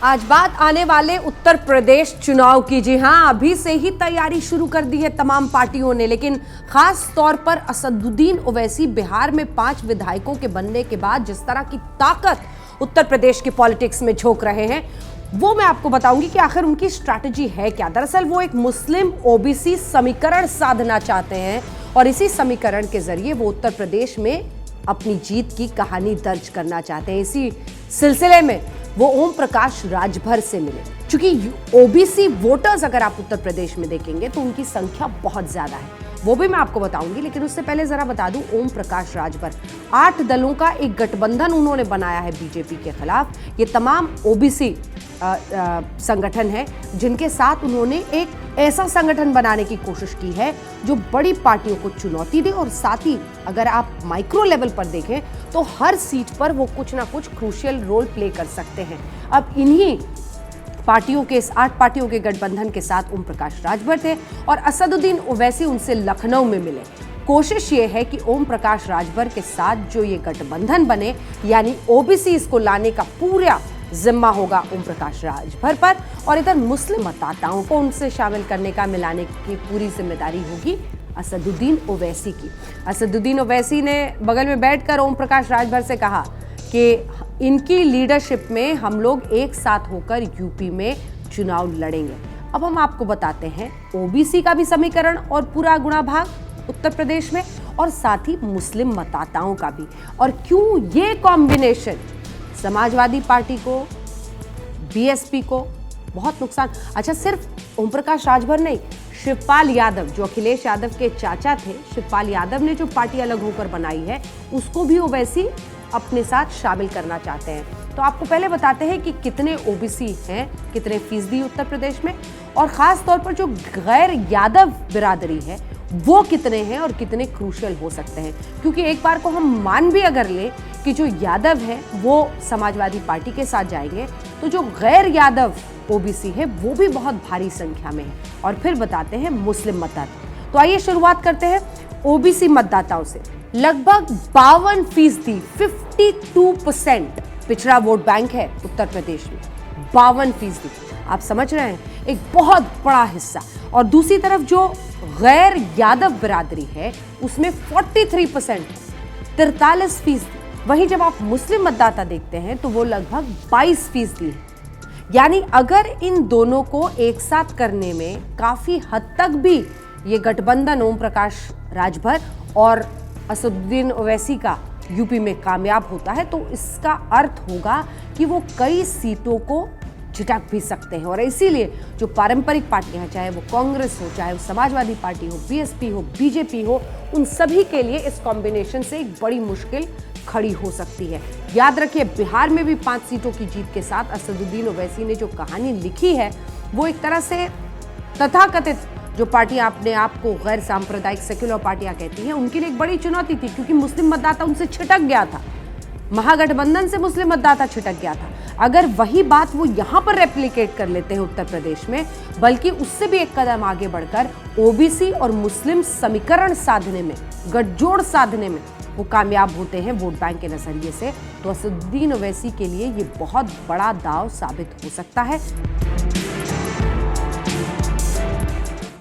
आज बात आने वाले उत्तर प्रदेश चुनाव की। जी हां, अभी से ही तैयारी शुरू कर दी है तमाम पार्टियों ने, लेकिन खास तौर पर असदुद्दीन ओवैसी बिहार में 5 विधायकों के बनने के बाद जिस तरह की ताकत उत्तर प्रदेश की पॉलिटिक्स में झोंक रहे हैं, वो मैं आपको बताऊंगी कि आखिर उनकी स्ट्रैटेजी है क्या। दरअसल वो एक मुस्लिम ओबीसी समीकरण साधना चाहते हैं और इसी समीकरण के जरिए वो उत्तर प्रदेश में अपनी जीत की कहानी दर्ज करना चाहते हैं। इसी सिलसिले में वो ओम प्रकाश राजभर से मिले। क्योंकि ओबीसी वोटर्स अगर आप उत्तर प्रदेश में देखेंगे तो उनकी संख्या बहुत ज्यादा है, वो भी मैं आपको बताऊंगी। लेकिन उससे पहले जरा बता दूं, ओम प्रकाश राजभर 8 दलों का एक गठबंधन उन्होंने बनाया है बीजेपी के खिलाफ। ये तमाम ओबीसी संगठन है जिनके साथ उन्होंने एक ऐसा संगठन बनाने की कोशिश की है जो बड़ी पार्टियों को चुनौती दे और साथ ही अगर आप माइक्रो लेवल पर देखें तो हर सीट पर वो कुछ ना कुछ क्रूशियल रोल प्ले कर सकते हैं। अब इन्हीं पार्टियों के 8 पार्टियों के गठबंधन के साथ ओम प्रकाश राजभर थे और असदुद्दीन ओवैसी उनसे लखनऊ में मिले। कोशिश ये है कि ओम प्रकाश राजभर के साथ जो ये गठबंधन बने, यानी ओबीसी इसको लाने का पूरा जिम्मा होगा ओम प्रकाश राजभर पर और इधर मुस्लिम मतदाताओं को उनसे शामिल करने का, मिलाने की पूरी जिम्मेदारी होगी असदुद्दीन ओवैसी की। असदुद्दीन ओवैसी ने बगल में बैठकर ओम प्रकाश राजभर से कहा कि इनकी लीडरशिप में हम लोग एक साथ होकर यूपी में चुनाव लड़ेंगे। अब हम आपको बताते हैं ओबीसी का भी समीकरण और पूरा गुणा भाग उत्तर प्रदेश में और साथ ही मुस्लिम मतदाताओं का भी, और क्यों ये कॉम्बिनेशन समाजवादी पार्टी को, बीएसपी को बहुत नुकसान। अच्छा, सिर्फ ओम प्रकाश राजभर नहीं, शिवपाल यादव जो अखिलेश यादव के चाचा थे, शिवपाल यादव ने जो पार्टी अलग होकर बनाई है उसको भी ओवैसी अपने साथ शामिल करना चाहते हैं। तो आपको पहले बताते हैं कि कितने ओबीसी हैं, कितने फीसदी उत्तर प्रदेश में, और खास तौर पर जो गैर यादव बिरादरी है वो कितने हैं और कितने क्रूशियल हो सकते हैं। क्योंकि एक बार को हम मान भी अगर लें कि जो यादव है वो समाजवादी पार्टी के साथ जाएंगे, तो जो गैर यादव ओबीसी है वो भी बहुत भारी संख्या में है। और फिर बताते हैं मुस्लिम मतदाता। तो आइए शुरुआत करते हैं ओबीसी मतदाताओं से। लगभग 52% 52% पिछड़ा वोट बैंक है उत्तर प्रदेश में। 52%, आप समझ रहे हैं, एक बहुत बड़ा हिस्सा। और दूसरी तरफ जो गैर यादव बिरादरी है उसमें 43%, 43%। वहीं जब आप मुस्लिम मतदाता देखते हैं तो वो लगभग 22% है। यानी अगर इन दोनों को एक साथ करने में काफी हद तक भी ये गठबंधन ओम प्रकाश राजभर और असदुद्दीन ओवैसी का यूपी में कामयाब होता है तो इसका अर्थ होगा कि वो कई सीटों को झिटक भी सकते हैं। और इसीलिए जो पारंपरिक पार्टियां, चाहे वो कांग्रेस हो, चाहे वो समाजवादी पार्टी हो, बीएसपी हो, बीजेपी हो, उन सभी के लिए इस कॉम्बिनेशन से एक बड़ी मुश्किल खड़ी हो सकती है। याद रखिए, बिहार में भी 5 सीटों की जीत के साथ असदुद्दीन ओवैसी ने जो कहानी लिखी है वो एक तरह से तथाकथित जो पार्टियां अपने आप को गैर सांप्रदायिक सेक्युलर पार्टियां कहती हैं उनके लिए एक बड़ी चुनौती थी, क्योंकि मुस्लिम मतदाता उनसे छिटक गया था। महागठबंधन से मुस्लिम मतदाता छिटक गया था। अगर वही बात वो यहां पर रेप्लिकेट कर लेते हैं उत्तर प्रदेश में, बल्कि उससे भी एक कदम आगे बढ़कर ओबीसी और मुस्लिम समीकरण साधने में, गठजोड़ साधने में वो कामयाब होते हैं वोट बैंक के नजरिए से, तो असदुद्दीन ओवैसी के लिए ये बहुत बड़ा दांव साबित हो सकता है।